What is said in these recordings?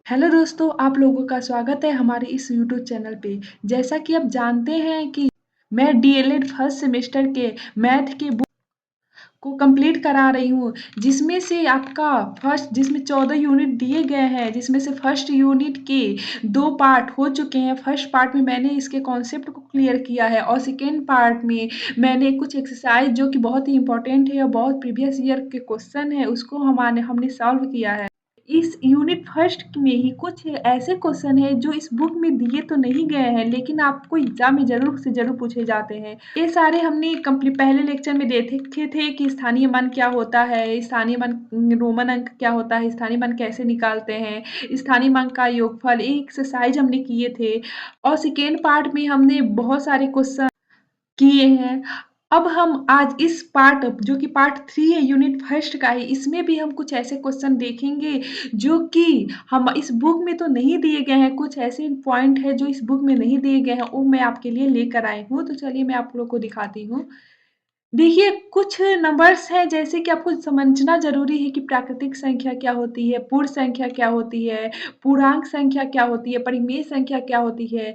Hello दोस्तों, आप लोगों का स्वागत है हमारे इस यूट्यूब चैनल पे। जैसा कि आप जानते हैं कि मैं डीएलएड फर्स्ट सेमेस्टर के मैथ की बुक को कंप्लीट करा रही हूँ, जिसमें से आपका जिसमें 14 यूनिट दिए गए हैं, जिसमें से फर्स्ट यूनिट के 2 पार्ट हो चुके हैं। फर्स्ट पार्ट में मैंने इसके कॉन्सेप्ट को क्लियर किया है और सेकेंड पार्ट में मैंने कुछ एक्सरसाइज जो कि बहुत ही इम्पोर्टेंट है और बहुत प्रीवियस ईयर के क्वेश्चन है, उसको हमने सॉल्व किया है। इस यूनिट फर्स्ट में ही कुछ ऐसे क्वेश्चन है जो इस बुक में दिए तो नहीं गए हैं, लेकिन आपको एग्जाम में जरूर से जरूर पूछे जाते हैं। ये सारे हमने कंप्लीट पहले लेक्चर में देखे थे कि स्थानीय मान क्या होता है, स्थानीय मान रोमन अंक क्या होता है, स्थानीय मान कैसे निकालते हैं, स्थानीय मान का योगफल, ये एक्सरसाइज हमने किए थे। और सेकेंड पार्ट में हमने बहुत सारे क्वेश्चन किए हैं। अब हम आज इस पार्ट जो कि पार्ट 3 है यूनिट फर्स्ट का ही, इसमें भी हम कुछ ऐसे क्वेश्चन देखेंगे जो कि हम इस बुक में तो नहीं दिए गए हैं। कुछ ऐसे पॉइंट है जो इस बुक में नहीं दिए गए हैं, वो मैं आपके लिए लेकर आई हूँ। तो चलिए मैं आप लोग को दिखाती हूँ। देखिए, कुछ नंबर्स हैं जैसे कि आपको समझना ज़रूरी है कि प्राकृतिक संख्या क्या होती है, पूर्ण संख्या क्या होती है, पूर्णांक संख्या क्या होती है, परिमेय संख्या क्या होती है।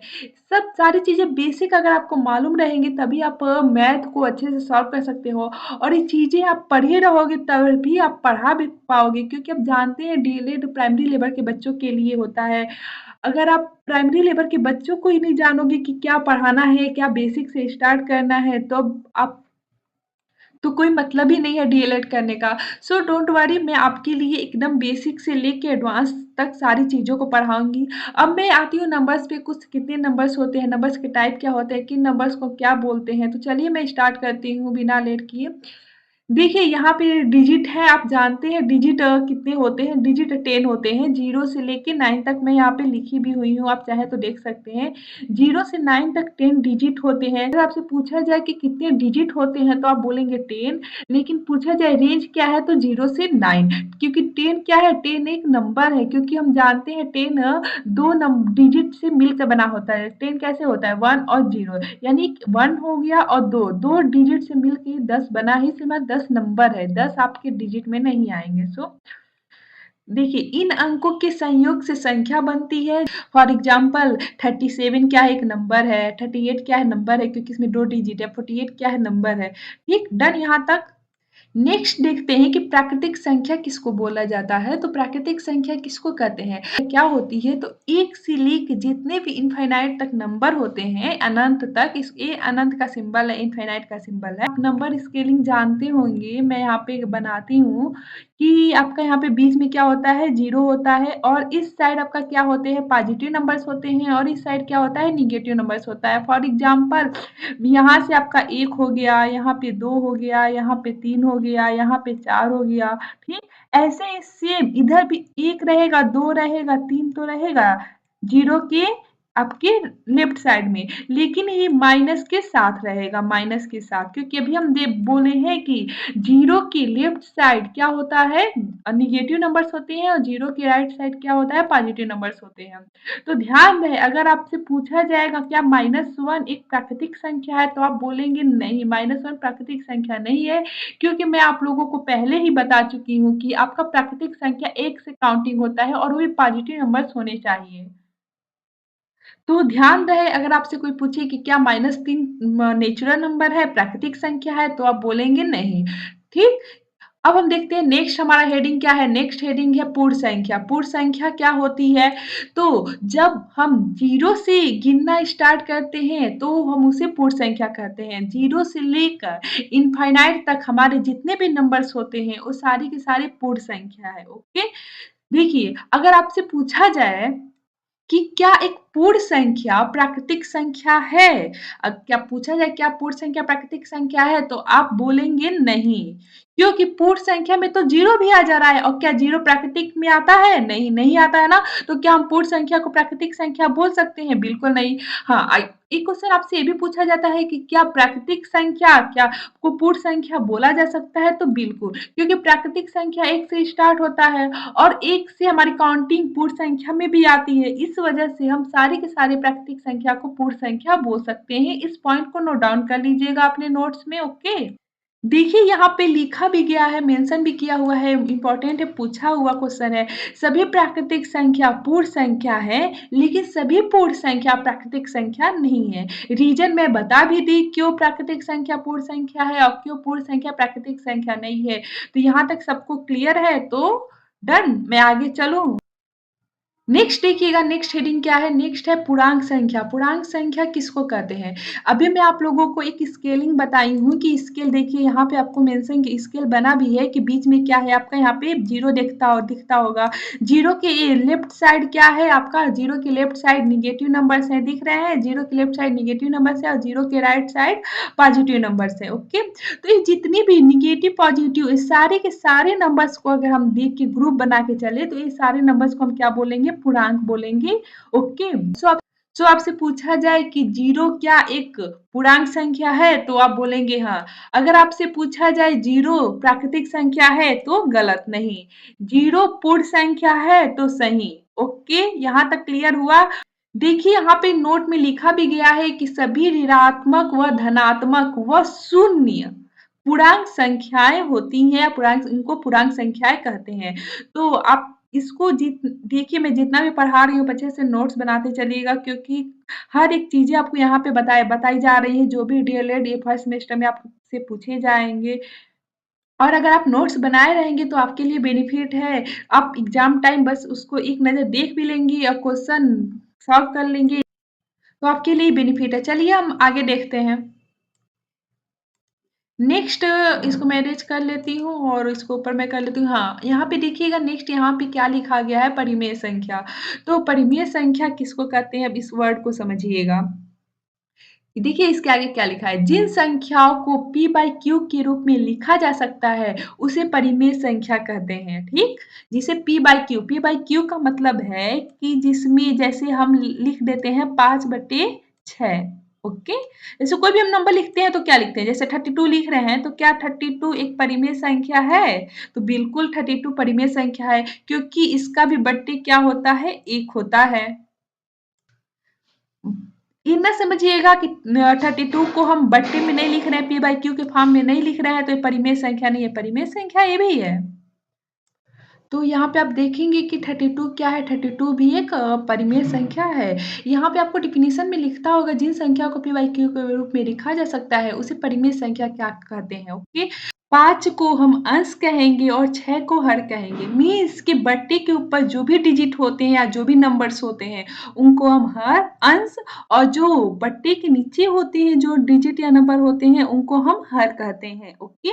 सब सारी चीज़ें बेसिक अगर आपको मालूम रहेंगी तभी आप मैथ को अच्छे से सॉल्व कर सकते हो। और ये चीज़ें आप पढ़े रहोगे तभी आप पढ़ा भी पाओगे, क्योंकि आप जानते हैं डीएलएड प्राइमरी लेवल के बच्चों के लिए होता है। अगर आप प्राइमरी लेवल के बच्चों को ही नहीं जानोगे कि क्या पढ़ाना है, क्या बेसिक से स्टार्ट करना है, तो आप तो कोई मतलब ही नहीं है डीएलएड करने का। सो डोंट वरी, मैं आपके लिए एकदम बेसिक से लेके एडवांस तक सारी चीज़ों को पढ़ाऊँगी। अब मैं आती हूँ नंबर्स पे, कुछ कितने नंबर्स होते हैं, नंबर्स के टाइप क्या होते हैं, किन नंबर्स को क्या बोलते हैं। तो चलिए मैं स्टार्ट करती हूँ बिना लेट किए। देखिए, यहाँ पे डिजिट है, आप जानते हैं डिजिट कितने होते हैं, डिजिट 10 होते हैं, 0 से लेके 9 तक मैं यहाँ पे लिखी भी हुई हूँ, आप चाहे तो देख सकते हैं। 0 से 9 तक 10 डिजिट होते हैं। अगर आपसे पूछा जाए कि कितने डिजिट होते हैं तो आप बोलेंगे 10, लेकिन पूछा जाए रेंज क्या है तो 0 से 9, क्योंकि 10 क्या है, 10 एक नंबर है, क्योंकि हम जानते हैं 10 दो डिजिट से मिलकर बना होता है। 10 कैसे होता है, 1 और 0, यानी 1 हो गया और 2 दो डिजिट से मिलकर 10 बना ही, सिर्फ 10 नंबर है, 10 आपके डिजिट में नहीं आएंगे। सो देखिए, इन अंकों के संयोग से संख्या बनती है। फॉर एग्जाम्पल 37 क्या है, एक नंबर है। 38 क्या है, नंबर है, क्योंकि इसमें 2 डिजिट है। 48 क्या है, नंबर है। ठीक, डन यहाँ तक। नेक्स्ट देखते हैं कि प्राकृतिक संख्या किसको बोला जाता है। तो प्राकृतिक संख्या किसको कहते हैं, क्या होती है, तो एक से लेके जितने भी इनफाइनाइट तक नंबर होते हैं, अनंत तक, इस ए अनंत का सिंबल है, इनफाइनाइट का सिंबल है। आप नंबर स्केलिंग जानते होंगे, मैं यहाँ पे बनाती हूँ कि आपका यहाँ पे बीच में क्या होता है, 0 होता है, और इस साइड आपका क्या होते हैं, पॉजिटिव नंबर्स होते हैं, और इस साइड क्या होता है, निगेटिव नंबर्स होता है। फॉर एग्जाम्पल यहाँ से आपका 1 हो गया, यहाँ पे 2 हो गया, यहाँ पे 3 हो गया, यहाँ पे 4 हो गया। ठीक, ऐसे ही सेम इधर भी 1 रहेगा, 2 रहेगा, 3 तो रहेगा 0 के आपके लेफ्ट साइड में, लेकिन ये माइनस के साथ रहेगा, माइनस के साथ, क्योंकि अभी हम बोले हैं कि 0 की लेफ्ट साइड क्या होता है, निगेटिव नंबर्स होते हैं, और 0 की राइट साइड क्या होता है, पॉजिटिव नंबर्स होते हैं। तो ध्यान रहे, अगर आपसे पूछा जाएगा क्या -1 एक प्राकृतिक संख्या है, तो आप बोलेंगे नहीं, -1 प्राकृतिक संख्या नहीं है, क्योंकि मैं आप लोगों को पहले ही बता चुकी हूँ कि आपका प्राकृतिक संख्या 1 से काउंटिंग होता है, और वो भी पॉजिटिव नंबर्स होने चाहिए। तो ध्यान रहे, अगर आपसे कोई पूछे कि क्या -3 नेचुरल नंबर है, प्राकृतिक संख्या है, तो आप बोलेंगे नहीं। ठीक, अब हम देखते हैं नेक्स्ट हमारा हेडिंग क्या है। नेक्स्ट हेडिंग है पूर्ण संख्या। पूर्ण संख्या क्या होती है, तो जब हम 0 से गिनना स्टार्ट करते हैं तो हम उसे पूर्ण संख्या कहते हैं। 0 से लेकर इनफाइनाइट तक हमारे जितने भी नंबर्स होते हैं वो सारी की सारी पूर्ण संख्या है। ओके, देखिए, अगर आपसे पूछा जाए कि क्या एक पूर्ण संख्या प्राकृतिक संख्या है, क्या पूछा जाए क्या पूर्ण संख्या प्राकृतिक संख्या है, तो आप बोलेंगे नहीं, क्योंकि पूर्ण संख्या में तो 0 भी आ जा रहा है, और क्या 0 प्राकृतिक में आता है, नहीं, नहीं आता है ना। तो क्या हम पूर्ण संख्या को प्राकृतिक संख्या बोल सकते हैं, बिल्कुल नहीं। हाँ, एक क्वेश्चन आपसे ये भी पूछा जाता है कि क्या प्राकृतिक संख्या क्या को पूर्ण संख्या बोला जा सकता है, तो बिल्कुल, क्योंकि प्राकृतिक संख्या 1 से स्टार्ट होता है, और 1 से हमारी काउंटिंग पूर्ण संख्या में भी आती है। इस वजह से हम सारे के सारे प्राकृतिक संख्या को पूर्ण संख्या बोल सकते हैं। इस पॉइंट को नोट डाउन कर लीजिएगा अपने नोट्स में। ओके, देखिए यहाँ पे लिखा भी गया है, मेंशन भी किया हुआ है, इम्पोर्टेंट है, पूछा हुआ क्वेश्चन है। सभी प्राकृतिक संख्या पूर्ण संख्या है, लेकिन सभी पूर्ण संख्या प्राकृतिक संख्या नहीं है। रीज़न मैं बता भी दी क्यों प्राकृतिक संख्या पूर्ण संख्या है और क्यों पूर्ण संख्या प्राकृतिक संख्या नहीं है। तो यहाँ तक सबको क्लियर है तो डन, मैं आगे चलूँ? नेक्स्ट देखिएगा, नेक्स्ट हेडिंग क्या है? नेक्स्ट है पूर्णांक संख्या। पूर्णांक संख्या किसको कहते हैं? अभी मैं आप लोगों को एक स्केलिंग बताई हूँ कि स्केल देखिए यहाँ पे आपको मेंशन की स्केल बना भी है कि बीच में क्या है आपका यहाँ पे 0 दिखता होगा। 0 के लेफ्ट साइड क्या है आपका? 0 के लेफ्ट साइड नेगेटिव नंबर्स हैं, दिख रहे हैं? 0 के लेफ्ट साइड नेगेटिव नंबर्स है और 0 के राइट साइड पॉजिटिव नंबर्स है, ओके? तो ये जितनी भी नेगेटिव पॉजिटिव इस सारे के सारे नंबर्स को अगर हम देख के ग्रुप बना के चले तो ये सारे नंबर्स को हम क्या बोलेंगे? पूर्णांक बोलेंगे, ओके? सो आपसे पूछा जाए कि 0 क्या एक पूर्णांक संख्या है तो आप बोलेंगे हाँ। अगर आपसे पूछा जाए 0 प्राकृतिक संख्या है तो गलत, नहीं। 0 पूर्ण संख्या है तो सही, ओके? यहाँ तक क्लियर हुआ? देखिए यहाँ पे नोट में लिखा भी गया है कि सभी ऋणात्मक व धनात्मक व शून्य पूर्णांक संख्याएं होती हैं, पूर्णांक इनको पूर्णांक संख्याएं कहते हैं। तो आप इसको देखिए मैं जितना भी पढ़ा रही हूँ अच्छे से नोट्स बनाते चलिएगा क्योंकि हर एक चीजें आपको यहाँ पे बताई जा रही है जो भी डीएलएड ये फर्स्ट सेमेस्टर में आपसे पूछे जाएंगे और अगर आप नोट्स बनाए रहेंगे तो आपके लिए बेनिफिट है। आप एग्जाम टाइम बस उसको एक नज़र देख भी लेंगी और क्वेश्चन सॉल्व कर लेंगी तो आपके लिए बेनिफिट है। चलिए हम आगे देखते हैं। नेक्स्ट इसको मैनेज कर लेती हूँ और इसको ऊपर मैं कर लेती हूँ। हाँ, यहाँ पे देखिएगा नेक्स्ट यहाँ पे क्या लिखा गया है? परिमेय संख्या। तो परिमेय संख्या किसको कहते हैं? अब इस वर्ड को समझिएगा। देखिए इसके आगे क्या लिखा है? जिन संख्याओं को p बाई क्यू के रूप में लिखा जा सकता है उसे परिमेय संख्या कहते हैं, ठीक? जिसे p बाई क्यू का मतलब है कि जिसमें जैसे हम लिख देते हैं 5/6, ओके? जैसे कोई भी हम नंबर लिखते हैं तो क्या लिखते हैं? जैसे 32 लिख रहे हैं तो क्या 32 एक परिमेय संख्या है? तो बिल्कुल 32 परिमेय संख्या है क्योंकि इसका भी बट्टे क्या होता है? 1 होता है। ये ना समझिएगा कि 32 को हम बट्टे में नहीं लिख रहे हैं, पी बाई क्यू के फॉर्म में नहीं लिख रहे हैं तो ये परिमेय संख्या नहीं है, परिमेय संख्या ये भी है। तो यहाँ पे आप देखेंगे कि 32 क्या है? 32 भी एक परिमेय संख्या है। यहाँ पे आपको डिफिनीशन में लिखता होगा जिन संख्या को पी बाई क्यू के रूप में लिखा जा सकता है उसे परिमेय संख्या क्या कहते हैं, ओके? 5 को हम अंश कहेंगे और 6 को हर कहेंगे। मीन्स के बट्टे के ऊपर जो भी डिजिट होते हैं या जो भी नंबर्स होते हैं उनको हम हर, अंश और जो बट्टे के नीचे होते हैं जो डिजिट या नंबर होते हैं उनको हम हर कहते हैं, ओके?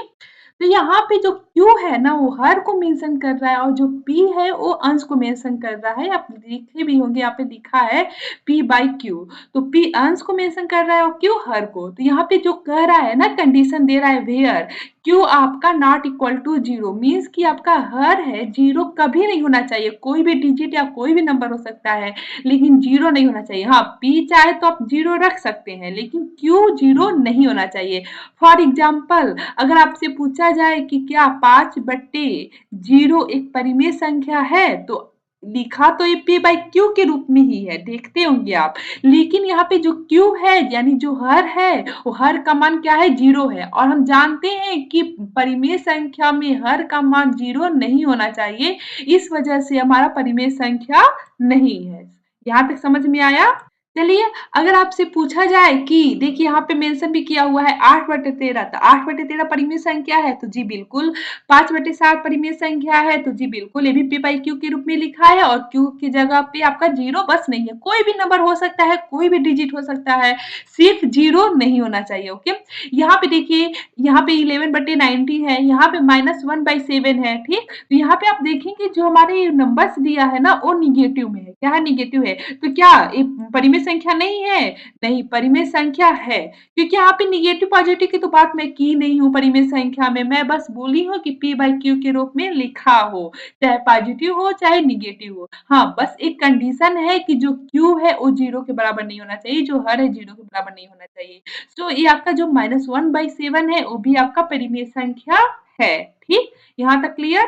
तो यहाँ पे जो Q है ना वो हर को मेंशन कर रहा है और जो P है वो अंश को मेंशन कर रहा है। आप लिखे भी होंगे यहाँ पे लिखा है P बाई Q। तो P अंश को मेंशन कर रहा है और Q हर को। तो यहाँ पे जो कह रहा है ना कंडीशन दे रहा है वेयर Q आपका नॉट इक्वल टू 0 मीन्स कि आपका हर है 0 कभी नहीं होना चाहिए। कोई भी डिजिट या कोई भी नंबर हो सकता है लेकिन 0 नहीं होना चाहिए। हाँ, P चाहे तो आप 0 रख सकते हैं लेकिन Q 0 नहीं होना चाहिए। फॉर एग्जाम्पल अगर आपसे पूछा जाए कि क्या 5/0 एक परिमेय संख्या है तो लिखा तो ये p बाई क्यू के रूप में ही है, देखते होंगे आप। लेकिन यहाँ पे जो q है यानी जो हर है वो हर का मान क्या है? 0 है और हम जानते हैं कि परिमेय संख्या में हर का मान 0 नहीं होना चाहिए, इस वजह से हमारा परिमेय संख्या नहीं है। यहाँ तक समझ में आया? चलिए अगर आपसे पूछा जाए कि देखिए यहाँ पे मेंशन भी किया हुआ है 8/13 तो 8/13 परिमेय संख्या है तो जी बिल्कुल। 5/7 परिमेय संख्या है तो जी बिल्कुल ये भी p बाई क्यू के रूप में लिखा है और q की जगह पे आपका 0 बस नहीं है। कोई भी नंबर हो सकता है, कोई भी डिजिट हो सकता है, सिर्फ 0 नहीं होना चाहिए, ओके? यहाँ पे देखिए यहाँ पे 11/90 है, यहाँ पे -1/7 है, ठीक? तो यहाँ पे आप देखेंगे जो हमारे नंबर्स दिया है ना वो निगेटिव में है। क्या है? निगेटिव है। तो क्या ये परिमेय संख्या नहीं है? नहीं, परिमेय संख्या है क्योंकि यहाँ पे निगेटिव पॉजिटिव की तो बात मैं की नहीं हूँ परिमेय संख्या में। मैं बस बोली हूँ कि p बाई क्यू के रूप में लिखा हो, चाहे पॉजिटिव हो चाहे निगेटिव हो। हाँ, बस एक कंडीशन है कि जो q है वो 0 के बराबर नहीं होना चाहिए, जो हर है 0 के बराबर नहीं होना चाहिए। तो ये आपका जो -1/7 है वो भी आपका परिमेय संख्या है, ठीक? यहाँ तक क्लियर?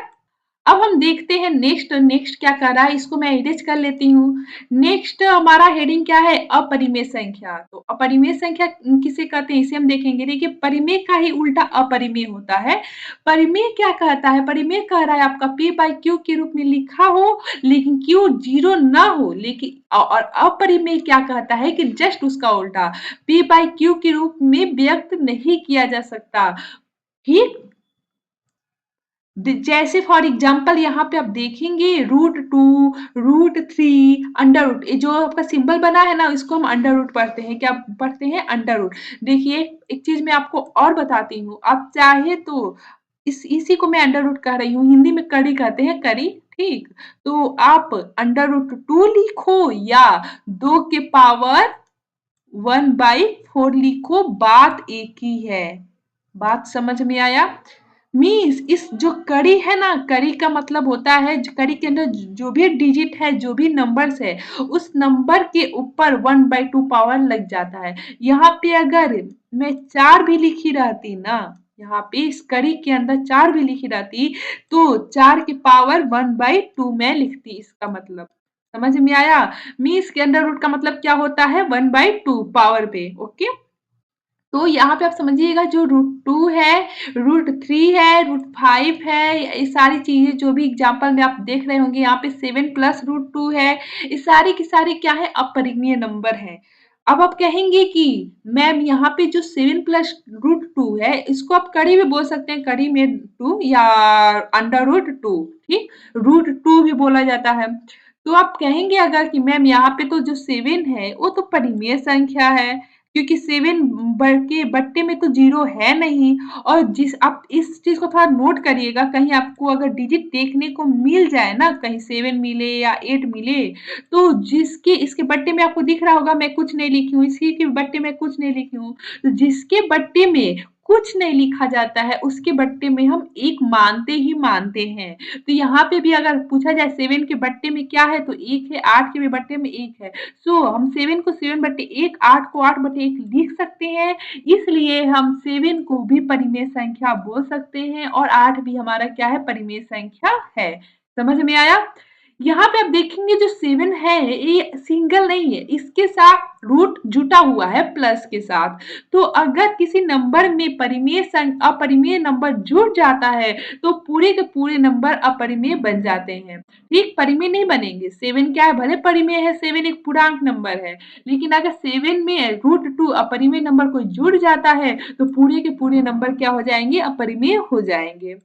अब हम देखते हैं नेक्स्ट नेक्स्ट क्या कर रहा है, इसको मैं इरेज कर लेती हूँ। नेक्स्ट हमारा हेडिंग क्या है, अपरिमेय संख्या। तो अपरिमेय संख्या किसे कहते हैं इसे हम देखेंगे। देखिए परिमेय का ही उल्टा अपरिमेय होता है। परिमेय क्या कहता है, परिमेय कह रहा है आपका p बाई q के रूप में लिखा हो लेकिन q जीरो ना हो, लेकिन और अपरिमेय क्या कहता है कि जस्ट उसका उल्टा p बाई q के रूप में व्यक्त नहीं किया जा सकता। ठीक, जैसे फॉर एग्जाम्पल यहाँ पे आप देखेंगे √2, √3, अंडर रूट, जो आपका सिंबल बना है ना इसको हम अंडर रूट पढ़ते हैं। क्या पढ़ते हैं, अंडर रूट। देखिए एक चीज मैं आपको और बताती हूँ, आप चाहे तो इसी को मैं अंडर रूट कह रही हूँ, हिंदी में कड़ी कहते हैं, कड़ी। ठीक, तो आप अंडर रूट 2 लिखो या 2 के पावर 1/4 लिखो, बात एक ही है। बात समझ में आया। मीन्स इस जो कड़ी है ना, कड़ी का मतलब होता है कड़ी के अंदर जो भी डिजिट है, जो भी नंबर्स है, उस नंबर के ऊपर 1/2 पावर लग जाता है। यहाँ पे अगर मैं 4 भी लिखी रहती ना, यहाँ पे इस कड़ी के अंदर 4 भी लिखी रहती तो 4 के पावर 1/2 में लिखती, इसका मतलब समझ में आया। मीन्स के अंडर रूट का मतलब क्या होता है, 1/2 पावर पे। ओके, तो यहाँ पे आप समझिएगा जो √2 है, √3 है, √5 है, ये सारी चीजें जो भी एग्जाम्पल में आप देख रहे होंगे, यहाँ पे 7 प्लस √2 है, ये सारी की सारी क्या है, अपरिमेय नंबर है। अब आप कहेंगे कि मैम यहाँ पे जो 7 प्लस √2 है इसको आप कड़ी भी बोल सकते हैं, कड़ी में 2 या अंडर रूट 2। ठीक, √2 भी बोला जाता है। तो आप कहेंगे अगर कि मैम यहाँ पे तो जो 7 है वो तो परिमेय संख्या है, क्योंकि 7 के बट्टे में तो जीरो है नहीं। और जिस आप इस चीज को थोड़ा नोट करिएगा, कहीं आपको अगर डिजिट देखने को मिल जाए ना, कहीं 7 मिले या 8 मिले, तो जिसके इसके बट्टे में आपको दिख रहा होगा मैं कुछ नहीं लिखी हूँ, इसी के बट्टे में कुछ नहीं लिखी हूँ, तो जिसके बट्टे में कुछ नहीं लिखा जाता है उसके बट्टे में हम एक मानते ही मानते हैं। तो यहाँ पे भी अगर पूछा जाए 7 के बट्टे में क्या है तो 1 है, 8 के भी बट्टे में 1 है। सो हम 7 को 7/1, 8 को 8/1 लिख सकते हैं। इसलिए हम 7 को भी परिमेय संख्या बोल सकते हैं और 8 भी हमारा क्या है, परिमेय संख्या है। समझ में आया। यहाँ पे आप देखेंगे जो 7 है ये सिंगल नहीं है, इसके साथ रूट जुटा हुआ है प्लस के साथ। तो अगर किसी नंबर में अपरिमेय नंबर जुड़ जाता है तो पूरे के पूरे नंबर अपरिमेय बन जाते हैं। ठीक, परिमेय नहीं बनेंगे। 7 क्या है, भले परिमेय है, 7 एक पूर्णांक नंबर है, लेकिन अगर 7 में √2 अपरिमेय नंबर कोई जुड़ जाता है तो पूरे के पूरे नंबर क्या हो जाएंगे, अपरिमेय हो जाएंगे।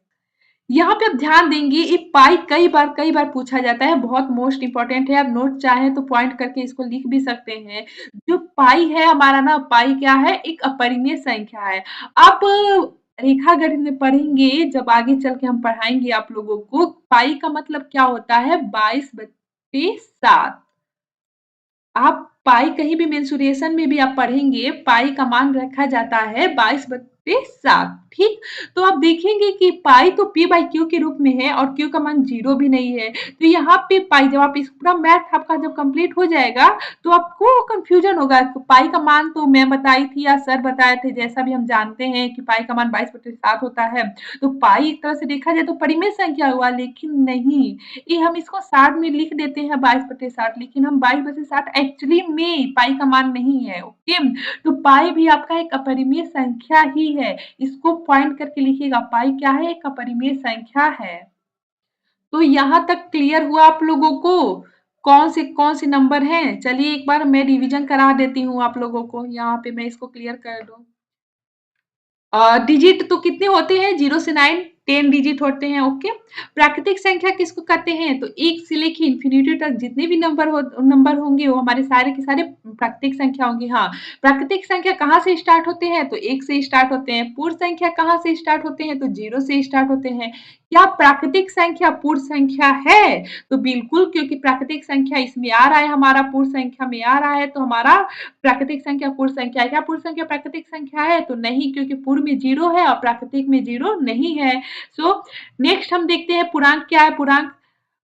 यहाँ पे आप ध्यान देंगे ये पाई कई बार पूछा जाता है, बहुत मोस्ट इंपॉर्टेंट है। आप नोट चाहें तो पॉइंट करके इसको लिख भी सकते हैं। जो पाई है हमारा ना, पाई क्या है, एक अपरिमेय संख्या है। आप रेखा गणित में पढ़ेंगे, जब आगे चल के हम पढ़ाएंगे आप लोगों को, पाई का मतलब क्या होता है, 22/7। आप पाई कहीं भी मेंसुरेशन में भी आप पढ़ेंगे, पाई का मान रखा जाता है 22/7। ठीक, तो आप देखेंगे कि पाई तो p बाई क्यू के रूप में है और q का मान 0 भी नहीं है। तो यहाँ पे पाई, जब आप इस पूरा मैथ आपका जब कंप्लीट हो जाएगा तो आपको कंफ्यूजन होगा। तो पाई का मान तो मैं बताई थी या सर बताए थे, जैसा भी हम जानते हैं कि पाई का मान 22/7 होता है। तो पाई एक तरह से देखा जाए तो परिमेय संख्या हुआ, लेकिन नहीं, ये हम इसको 60 में लिख देते हैं 22/60, लेकिन हम 22/60 एक्चुअली में पाई का मान नहीं है। ओके, तो पाई भी आपका एक अपरिमेय संख्या ही है, इसको पॉइंट करके लिखिएगा, पाई क्या है, एक अपरिमेय संख्या है। तो यहाँ तक क्लियर हुआ आप लोगों को कौन से नंबर हैं। चलिए एक बार मैं रिवीजन करा देती हूँ आप लोगों को, यहाँ पे मैं इसको क्लियर कर दूं। डिजिट तो कितने होते हैं, 0 से 9, 10 डिजिट होते हैं। ओके, प्राकृतिक संख्या किसको कहते हैं, तो 1 से लेके इंफिनिटी तक जितने भी नंबर होंगे वो हमारे सारे के सारे प्राकृतिक संख्या होंगे। हाँ, प्राकृतिक संख्या कहाँ से स्टार्ट होते हैं, तो 1 से स्टार्ट होते हैं। पूर्ण संख्या कहाँ से स्टार्ट होते हैं, तो 0 से स्टार्ट होते हैं। क्या प्राकृतिक संख्या पूर्ण संख्या है, तो बिल्कुल, क्योंकि प्राकृतिक संख्या इसमें आ रहा है, हमारा पूर्ण संख्या में आ रहा है, तो हमारा प्राकृतिक संख्या पूर्ण संख्या है। क्या पूर्ण संख्या प्राकृतिक संख्या है, तो नहीं, क्योंकि पूर्ण में 0 है और प्राकृतिक में 0 नहीं है। सो नेक्स्ट हम देखते हैं पूर्णांक क्या है। पूर्णांक,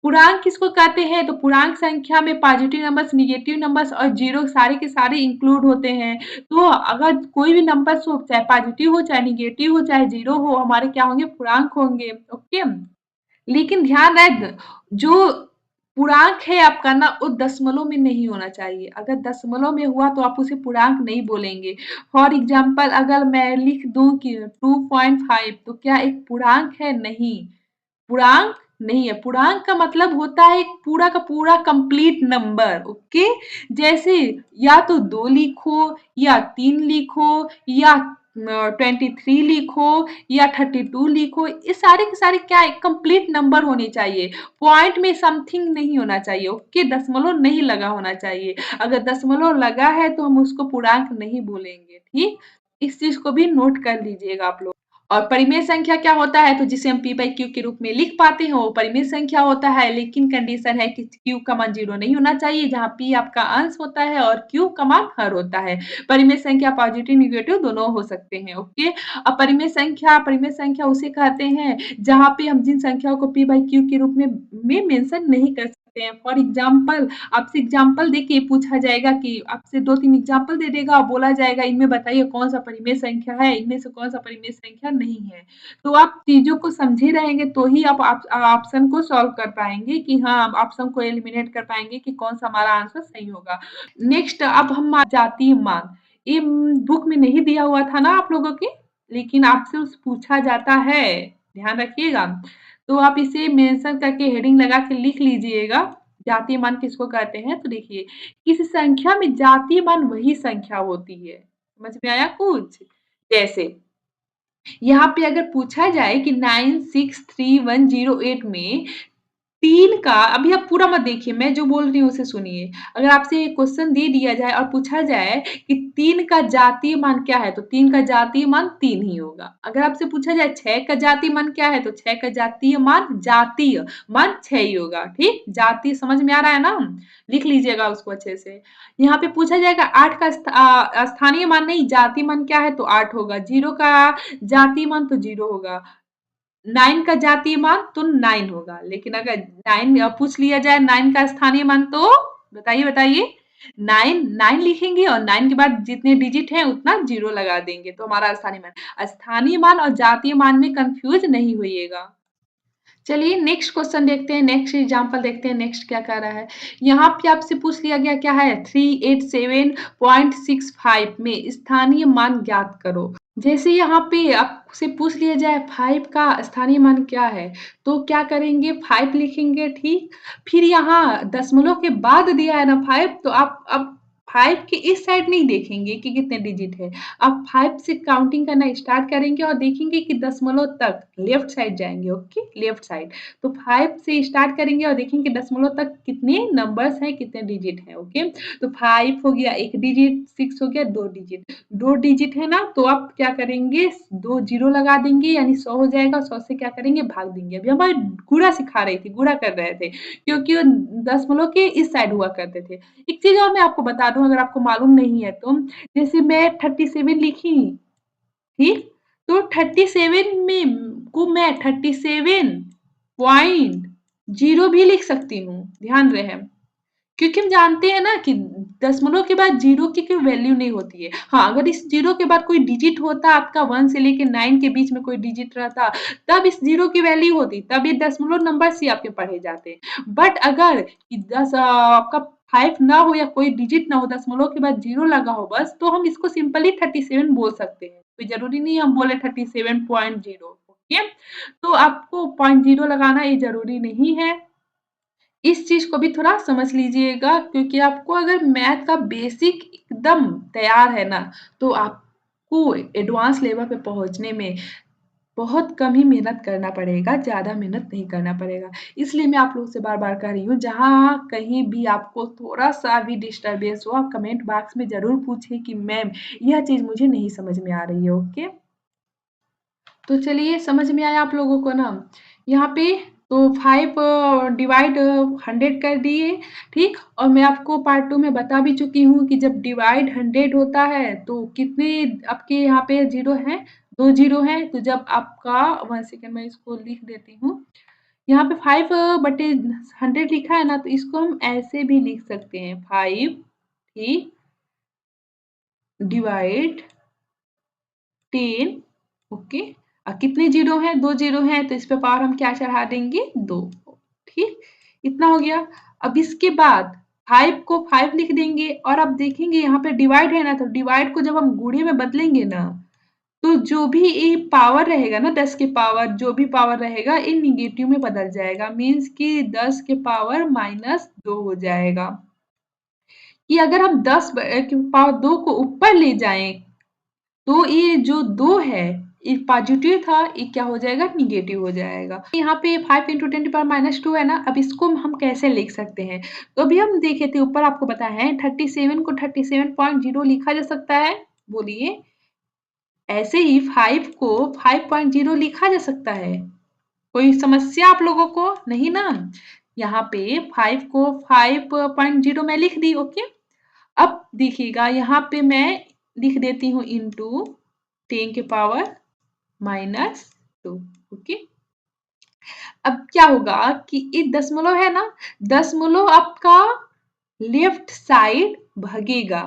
पूर्णांक किसको कहते हैं, तो पूर्णांक संख्या में पॉजिटिव नंबर्स, निगेटिव नंबर्स और जीरो सारे के सारे इंक्लूड होते हैं। तो अगर कोई भी नंबर्स हो, चाहे पॉजिटिव हो, चाहे निगेटिव हो, चाहे जीरो हो, हमारे क्या होंगे, पूर्णांक होंगे। ओके, लेकिन ध्यान रहे जो पूर्णांक है आपका ना वो दशमलव में नहीं होना चाहिए। अगर दशमलव में हुआ तो आप उसे पूर्णांक नहीं बोलेंगे। फॉर एग्ज़ाम्पल अगर मैं लिख दूँ कि 2.5 तो क्या एक पूर्णांक है? नहीं। पूर्णांक नहीं है। पूर्णांक का मतलब होता है एक पूरा का पूरा कंप्लीट नंबर, ओके? जैसे या तो 2 लिखो या 3 लिखो या 23 लिखो या 32 लिखो, ये सारे के सारे क्या है कंप्लीट नंबर होने चाहिए। पॉइंट में समथिंग नहीं होना चाहिए, ओके? दशमलव नहीं लगा होना चाहिए। अगर दशमलव लगा है तो हम उसको पूर्णांक नहीं बोलेंगे, ठीक? इस चीज़ को भी नोट कर लीजिएगा आप लोग। और परिमेय संख्या क्या होता है तो जिसे हम p बाई क्यू के रूप में लिख पाते हैं वो परिमेय संख्या होता है, लेकिन कंडीशन है कि q का मान 0 नहीं होना चाहिए, जहाँ p आपका अंश होता है और q का मान हर होता है। परिमेय संख्या पॉजिटिव नेगेटिव दोनों हो सकते हैं, ओके? अब परिमेय संख्या उसे कहते हैं जहाँ पे हम जिन संख्याओं को p बाई क्यू के रूप में मेंशन नहीं कर सकते हैं। फॉर एग्जाम्पल आपसे एग्जाम्पल देके पूछा जाएगा कि आपसे 2-3 एग्जाम्पल दे देगा और बोला जाएगा इनमें बताइए कौन-सा परिमेय संख्या है, इनमें से कौन-सा परिमेय संख्या नहीं है। तो आप चीज़ों को समझे रहेंगे तो ही आप ऑप्शन को सॉल्व कर पाएँगे कि हाँ, आप ऑप्शन को एलिमिनेट कर पाएँगे कि कौन-सा हमारा आंसर सही होगा। नेक्स्ट अब हम जातीय मान, ये बुक में नहीं दिया हुआ था ना आप लोगों के, लेकिन आपसे उस पूछा जाता है, ध्यान रखिएगा। तो आप इसे मेंशन करके हेडिंग लगा के लिख लीजिएगा, जातीय मान किसको कहते हैं? तो देखिए, किसी संख्या में जातीय मान वही संख्या होती है। समझ में आया कुछ? जैसे यहाँ पे अगर पूछा जाए कि 963108 में 3 का अभी आप पूरा मत देखिए, मैं जो बोल रही हूँ उसे सुनिए। अगर आपसे ये क्वेश्चन दे दिया जाए और पूछा जाए कि 3 का जातीय मान क्या है? तो 3 का जातीय मान 3 ही होगा। अगर आपसे पूछा जाए 6 का जातीय मान क्या है? तो 6 का जातीय मान 6 ही होगा, ठीक? जातीय समझ में आ रहा है ना? लिख लीजिएगा उसको अच्छे से। यहाँ पे पूछा जाएगा 8 का स्थानीय मान नहीं, जातीय मान क्या है? तो 8 होगा। 0 का जातीय मान तो 0 होगा। 9 का जातीय मान तो 9 होगा, लेकिन अगर 9 पूछ लिया जाए 9 का स्थानीय मान तो बताइए 9 लिखेंगे और 9 के बाद जितने डिजिट हैं उतना 0 लगा देंगे तो हमारा स्थानीय मान और जातीय मान में कंफ्यूज नहीं होइएगा। चलिए नेक्स्ट क्वेश्चन देखते हैं, नेक्स्ट एग्जांपल देखते हैं, नेक्स्ट क्या कह रहा है। यहाँ पे आपसे पूछ लिया गया क्या है 387.65 में स्थानीय मान ज्ञात करो। जैसे यहाँ पे आपसे पूछ लिया जाए 5 का स्थानीय मान क्या है, तो क्या करेंगे 5 लिखेंगे, ठीक? फिर यहाँ दशमलव के बाद दिया है ना 5 तो आप अब 5 के इस साइड नहीं देखेंगे कि कितने डिजिट है। आप 5 से काउंटिंग करना स्टार्ट करेंगे और देखेंगे कि दशमलव तक लेफ्ट साइड जाएँगे, ओके? Left side. तो 5 से स्टार्ट करेंगे और देखेंगे दशमलव तक कितने नंबर्स हैं, कितने डिजिट हैं, ओके? तो 5 हो गया 1 डिजिट, 6 हो गया 2 डिजिट। 2 डिजिट है ना तो आप क्या करेंगे 2 ज़ीरो लगा देंगे यानी 100 हो जाएगा, 100 से क्या करेंगे भाग देंगे। अभी हमारी गुणा सिखा रही थी, गुणा कर रहे थे क्योंकि वो दशमलव के इस साइड हुआ करते थे। एक चीज़ और मैं आपको बता दूँ अगर आपको मालूम नहीं है तो, जैसे मैं 37 लिखी, ठीक? तो 37 में को मैं 37.0 भी लिख सकती हूँ, ध्यान रहे। क्योंकि हम जानते हैं ना कि दशमलव के बाद 0 की कोई वैल्यू नहीं होती है। हाँ, अगर इस 0 के बाद कोई डिजिट होता आपका 1 से लेके 9 के बीच में कोई डिजिट रहता, तब इस 0 की वैल्यू होती, तब ये दशमलव नंबर्स ही आपके पढ़े जाते। बट अगर आपका 5 ना हो या कोई डिजिट ना हो, दशमलव के बाद 0 लगा हो बस, तो हम इसको सिंपली 37 बोल सकते हैं। कोई ज़रूरी नहीं है हम बोले 37.0, ओके? तो आपको पॉइंट 0 लगाना ये ज़रूरी नहीं है। इस चीज़ को भी थोड़ा समझ लीजिएगा क्योंकि आपको अगर मैथ का बेसिक एकदम तैयार है ना, तो आपको एडवांस लेवल पे पहुँचने में बहुत कम ही मेहनत करना पड़ेगा, ज़्यादा मेहनत नहीं करना पड़ेगा। इसलिए मैं आप लोगों से बार-बार कह रही हूँ, जहाँ कहीं भी आपको थोड़ा-सा भी डिस्टर्बेंस हो, आप कमेंट बॉक्स में ज़रूर पूछिए कि मैम यह चीज़ मुझे नहीं समझ में आ रही है, ओके? तो चलिए समझ में आया आप लोगों को ना? यहाँ पे तो 5 डिवाइड 100 कर दिए, ठीक? और मैं आपको पार्ट 2 में बता भी चुकी हूँ कि जब डिवाइड 100 होता है तो कितने आपके यहाँ पे ज़ीरो हैं? 2 ज़ीरो हैं, तो जब आपका 1 सेकंड मैं इसको लिख देती हूँ। यहाँ पे 5 बटे 100 लिखा है ना, तो इसको हम ऐसे भी लिख सकते हैं 5 ठीक? डिवाइड 10 ओके कितने जीरो हैं? 2 जीरो हैं, तो इस पे पावर हम क्या चढ़ा देंगे? 2। ठीक, इतना हो गया। अब इसके बाद 5 को 5 लिख देंगे और अब देखेंगे यहाँ पे डिवाइड है ना, तो डिवाइड को जब हम गुणे में बदलेंगे ना, तो जो भी ये पावर रहेगा ना 10 के पावर, जो भी पावर रहेगा ये नेगेटिव में बदल जाएगा। मीन्स कि 10 के पावर -2 हो जाएगा। कि अगर हम 10 के पावर 2 को ऊपर ले जाएं, तो ये जो 2 है, ये पॉजिटिव था, ये क्या हो जाएगा? नेगेटिव हो जाएगा। यहाँ पे 5 × 10⁻² है ना, अब इसको हम कैसे लिख सकते हैं? तो अभी हम देखे थे, ऊपर आपको बताया है 37 को 37.0 लिखा जा सकता है। बोलिए, ऐसे ही 5 को 5.0 लिखा जा सकता है। कोई समस्या आप लोगों को? नहीं ना? यहाँ पे 5 को 5.0 मैं लिख दी, ओके। अब देखिएगा, यहाँ पे मैं लिख देती हूँ इंटू 10 के पावर -2, ओके। अब क्या होगा कि ये दशमलव है ना, दशमलव आपका लेफ्ट साइड भागेगा।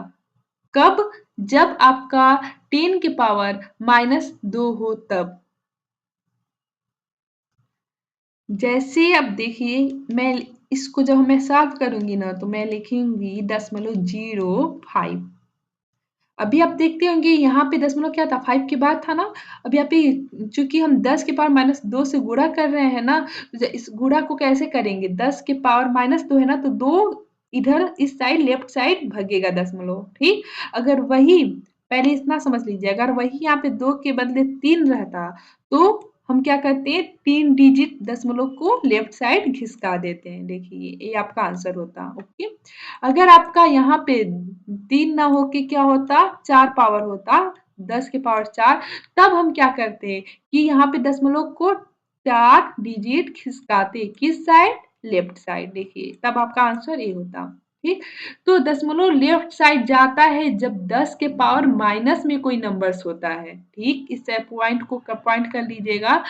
कब? जब आपका 10 के पावर -2 हो तब। जैसे अब देखिए, मैं इसको जब मैं सॉल्व करूंगी ना, तो मैं लिखूंगी 0.05। अभी आप देखते होंगे यहाँ पे दशमलव क्या था? 5 के बाद था ना। अब यहाँ पे चूंकि हम 10 के पावर -2 से गुणा कर रहे हैं ना, तो इस गुणा को कैसे करेंगे? 10 के पावर -2 है ना, तो 2 इधर इस साइड लेफ्ट साइड भगेगा दशमलव, ठीक। अगर वही, पहले इतना समझ लीजिए, अगर वही यहाँ पे 2 के बदले 3 रहता, तो हम क्या करते हैं? 3 डिजिट दशमलव को लेफ्ट साइड घिसका देते हैं। देखिए, ये आपका आंसर होता, ओके। अगर आपका यहाँ पे 3 ना हो के क्या होता? 4 पावर होता, 10 के पावर 4, तब हम क्या करते हैं कि यहाँ पे दशमलव को 4 डिजिट खिसकाते, किस साइड? Left side. देखिए, तब आपका आंसर ए होता, ठीक। तो दशमलव लेफ्ट साइड जाता है जब 10 के पावर माइनस में कोई नंबर्स होता है, ठीक। इस पॉइंट को पॉइंट कर लीजिएगा।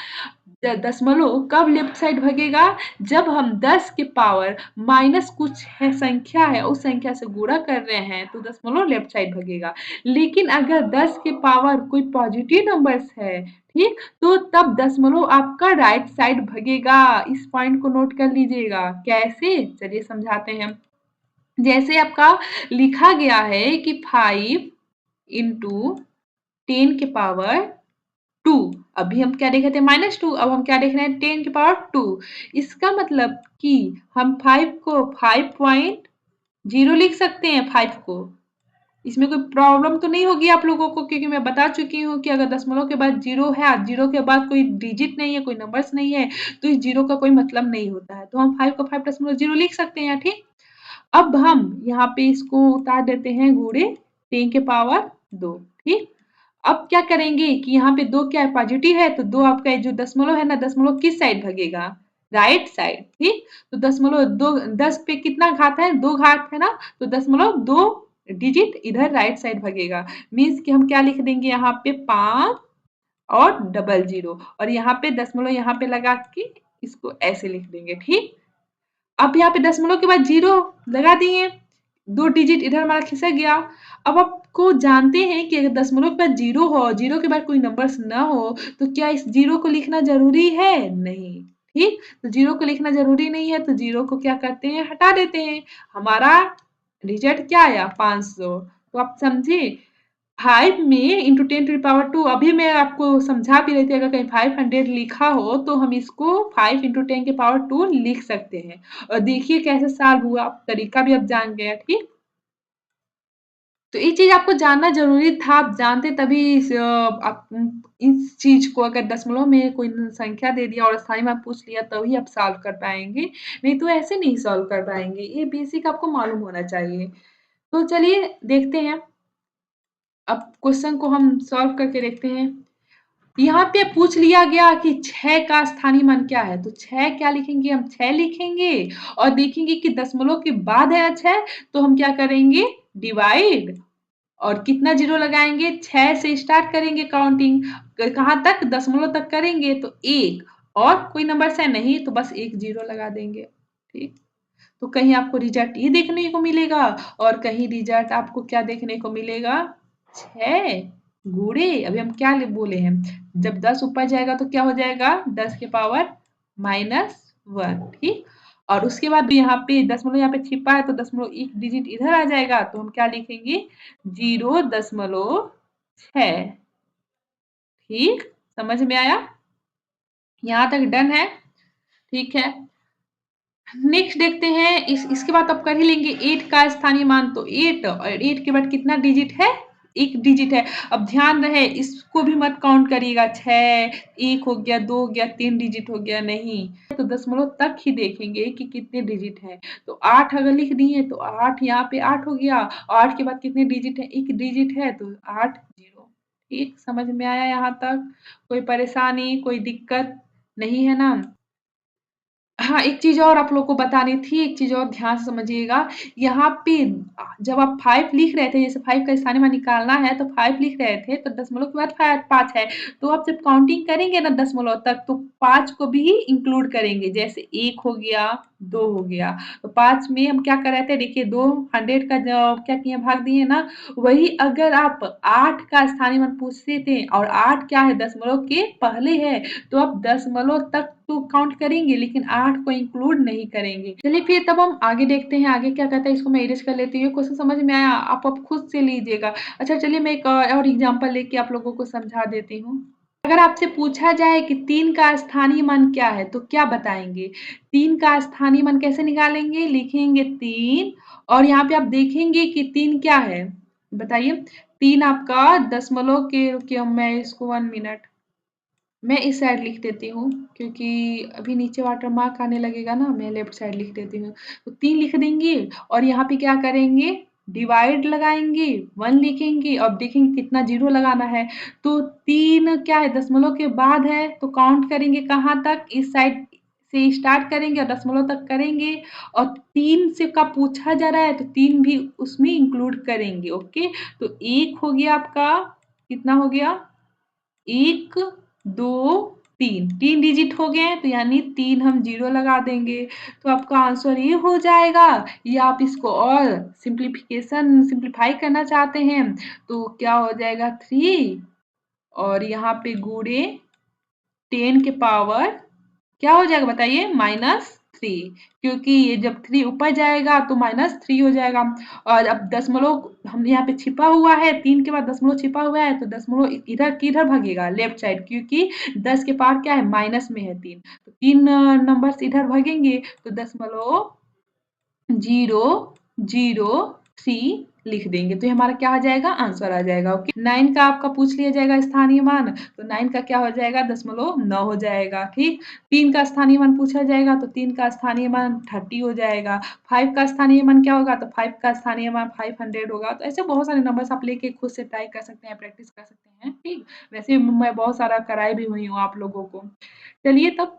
दशमलव कब लेफ्ट साइड भगेगा? जब हम 10 के पावर माइनस कुछ है संख्या है, उस संख्या से गुणा कर रहे हैं, तो दशमलव लेफ्ट साइड भगेगा। लेकिन अगर 10 के पावर कोई पॉजिटिव नंबर्स है, ठीक, तो तब दशमलव आपका राइट साइड भगेगा। इस पॉइंट को नोट कर लीजिएगा। कैसे? चलिए समझाते हैं। जैसे आपका लिखा गया है कि 5 इंटू 10 के पावर 2। अभी हम क्या देख रहे थे? -2। अब हम क्या देख रहे हैं? 10 की पावर 2। इसका मतलब कि हम 5 को 5.0 लिख सकते हैं। 5 को, इसमें कोई प्रॉब्लम तो नहीं होगी आप लोगों को, क्योंकि मैं बता चुकी हूँ कि अगर दशमलव के बाद 0 है, 0 के बाद कोई डिजिट नहीं है, कोई नंबर्स नहीं है, तो इस 0 का कोई मतलब नहीं होता है। तो हम 5 को 5.0 लिख सकते हैं, ठीक। अब हम यहाँ पे इसको उतार देते हैं गुणे 10 के पावर 2, ठीक। अब क्या करेंगे कि यहाँ पे 2 क्या है? पॉजिटिव है, तो 2 आपका जो दशमलव है ना, दशमलव किस साइड भगेगा? राइट साइड, ठीक। तो दशमलव 2 10 पे कितना घात है? 2 घात है ना, तो दशमलव 2 डिजिट इधर राइट साइड भगेगा। मीन्स कि हम क्या लिख देंगे यहाँ पे? 5 और डबल 0, और यहाँ पे दशमलव यहाँ पे लगा के इसको ऐसे लिख देंगे, ठीक। अब यहाँ पे दशमलव के बाद 0 लगा दिए, 2 डिजिट इधर हमारा खिसक गया। अब आपको जानते हैं कि अगर दशमलव के बाद 0 हो, 0 के बाद कोई नंबर्स ना हो, तो क्या इस 0 को लिखना ज़रूरी है? नहीं, ठीक। तो 0 को लिखना ज़रूरी नहीं है, तो 0 को क्या करते हैं? हटा देते हैं। हमारा रिजल्ट क्या आया? 500। तो आप समझे? 5 में इंटू 10⁻²। अभी मैं आपको समझा भी रही थी, अगर कहीं 500 लिखा हो, तो हम इसको 5 इंटू 10 के पावर 2 लिख सकते हैं। और देखिए कैसे सॉल्व हुआ, तरीका भी अब जान गए, ठीक। तो ये चीज़ आपको जानना ज़रूरी था, आप जानते तभी आप इस चीज़ को, अगर दशमलव में कोई संख्या दे दिया और स्थाई मान पूछ लिया, तभी आप सॉल्व कर पाएँगे, नहीं तो ऐसे नहीं सॉल्व कर पाएँगे। ये बेसिक आपको मालूम होना चाहिए। तो चलिए देखते हैं, अब क्वेश्चन को हम सॉल्व करके देखते हैं। यहाँ पे पूछ लिया गया कि 6 का स्थानीय मान क्या है? तो 6 क्या लिखेंगे? हम 6 लिखेंगे और देखेंगे कि दशमलव के बाद है 6, तो हम क्या करेंगे? डिवाइड, और कितना 0 लगाएँगे? 6 से स्टार्ट करेंगे काउंटिंग, कहाँ तक? दशमलव तक करेंगे, तो 1, और कोई नंबर्स है नहीं, तो बस 1 0 लगा देंगे, ठीक। तो कहीं आपको रिजल्ट ये देखने को मिलेगा और कहीं रिजल्ट आपको क्या देखने को मिलेगा? 6 गुणे, अभी हम क्या बोले हैं, जब 10 ऊपर जाएगा तो क्या हो जाएगा, 10 के पावर -1, ठीक। और उसके बाद यहाँ पे दशमलव यहाँ पे छिपा है तो दशमलव एक डिजिट इधर आ जाएगा तो हम क्या लिखेंगे, 0.6, ठीक। समझ में आया, यहाँ तक डन है, ठीक है। नेक्स्ट देखते हैं, इसके बाद आप कर ही लेंगे 8 का स्थानीय मान, तो 8 और 8 के बाद कितना डिजिट है, एक डिजिट है। अब ध्यान रहे इसको भी मत काउंट करिएगा, 6, 1 हो गया, 2 हो गया, 3 डिजिट हो गया, नहीं। तो दशमलव तक ही देखेंगे कि कितने डिजिट है। तो 8 अगर लिख दिए तो 8 यहाँ पे 8 हो गया, और 8 के बाद कितने डिजिट है, एक डिजिट है तो 8 0, ठीक। समझ में आया यहाँ तक, कोई परेशानी कोई दिक्कत नहीं है ना। हाँ, एक चीज़ और आप लोग को बतानी थी, एक चीज़ और ध्यान से समझिएगा। यहाँ पे जब आप 5 लिख रहे थे, जैसे 5 का स्थानीय मान निकालना है, तो 5 लिख रहे थे, तो दशमलव के बाद 5 है। तो आप जब काउंटिंग करेंगे ना दशमलव तक, तो 5 को भी इंक्लूड करेंगे। जैसे 1 हो गया, 2 हो गया, तो 5 में हम क्या कर रहे थे, देखिए 2 100 का जो क्या किए भाग दिए ना, वही अगर आप 8 का स्थानीय मान पूछते थे और 8 क्या है, दशमलव के पहले है, तो आप दशमलव तक तो काउंट करेंगे लेकिन 8 को इंक्लूड नहीं करेंगे। चलिए फिर तब हम आगे देखते हैं, आगे क्या कहता है, इसको मैं इरेज कर लेती हूँ। क्वेश्चन समझ में आया, आप अब खुद से लीजिएगा। अच्छा चलिए मैं एक और एग्जांपल लेके आप लोगों को समझा देती हूँ। अगर आपसे पूछा जाए कि 3 का स्थानीय मान क्या है, तो क्या बताएंगे? 3 का स्थानीय मान कैसे निकालेंगे? लिखेंगे 3, और यहाँ पे आप देखेंगे कि 3 क्या है, बताइए। 3 आपका दशमलव के, रुकिए मैं इसको 1 मिनट, मैं इस साइड लिख देती हूँ क्योंकि अभी नीचे वाटर मार्क आने लगेगा ना, मैं लेफ्ट साइड लिख देती हूँ। तो 3 लिख देंगे और यहाँ पे क्या करेंगे, डिवाइड लगाएंगे, 1 लिखेंगे और देखेंगे कितना जीरो लगाना है। तो 3 क्या है, दशमलव के बाद है, तो काउंट करेंगे कहाँ तक, इस साइड से स्टार्ट करेंगे और दशमलव तक करेंगे। और 3 से का पूछा जा रहा है तो 3 भी उसमें इंक्लूड करेंगे, ओके। तो 1 हो गया आपका, कितना हो गया, 1, 2, 3, 3 डिजिट हो गए तो यानी 3 हम 0 लगा देंगे। तो आपका आंसर ये हो जाएगा। या आप इसको और सिंप्लीफाई करना चाहते हैं तो क्या हो जाएगा, 3 और यहाँ पे गुणे 10 के पावर क्या हो जाएगा बताइए, -3, क्योंकि ये जब 3 ऊपर जाएगा तो -3 हो जाएगा। और अब दशमलव हम यहाँ पे छिपा हुआ है, 3 के बाद दशमलव छिपा हुआ है, तो दशमलव इधर किधर भागेगा, लेफ्ट साइड, क्योंकि 10 के पावर क्या है, माइनस में है 3, तो 3 नंबर्स इधर भागेंगे तो दशमलव 003 लिख देंगे तो ये हमारा क्या आ जाएगा, आंसर आ जाएगा, ओके। 9 का आपका पूछ लिया जाएगा स्थानीय मान, तो 9 का क्या हो जाएगा, 0.9 हो जाएगा, ठीक। 3 का स्थानीय मान पूछा जाएगा तो 3 का स्थानीय मान 30 हो जाएगा। 5 का स्थानीय मान क्या होगा, तो 5 का स्थानीय मान 500 होगा। तो ऐसे बहुत सारे नंबर्स आप लेके खुद से ट्राई कर सकते हैं, प्रैक्टिस कर सकते हैं, ठीक। वैसे मैं बहुत सारा कराई भी हुई हूँ आप लोगों को। चलिए तब,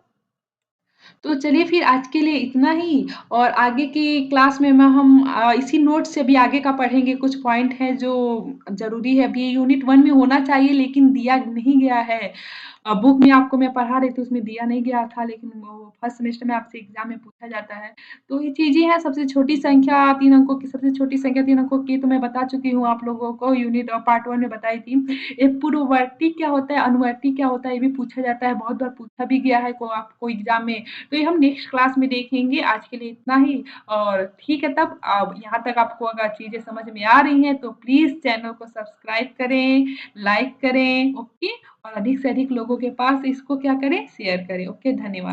तो चलिए फिर आज के लिए इतना ही, और आगे की क्लास में हम इसी नोट से अभी आगे का पढ़ेंगे। कुछ पॉइंट हैं जो ज़रूरी है, अभी यूनिट 1 में होना चाहिए लेकिन दिया नहीं गया है। बुक में आपको मैं पढ़ा रही थी उसमें दिया नहीं गया था, लेकिन वो फर्स्ट सेमेस्टर में आपसे एग्ज़ाम में पूछा जाता है। तो ये चीज़ें हैं, सबसे छोटी संख्या 3 अंकों की, सबसे छोटी संख्या 3 अंकों की तो मैं बता चुकी हूँ आप लोगों को, यूनिट पार्ट 1 में बताई थी। एक पूर्ववर्ती क्या होता है, अनुवर्ती क्या होता है, ये भी पूछा जाता है, बहुत बार पूछा भी गया है को आपको एग्ज़ाम में। तो ये हम नेक्स्ट क्लास में देखेंगे, आज के लिए इतना ही। और ठीक है तब, अब यहाँ तक आपको अगर चीज़ें समझ में आ रही हैं तो प्लीज़ चैनल को सब्सक्राइब करें, लाइक करें, ओके। और अधिक से अधिक लोगों के पास इसको क्या करें, शेयर करें, ओके। धन्यवाद।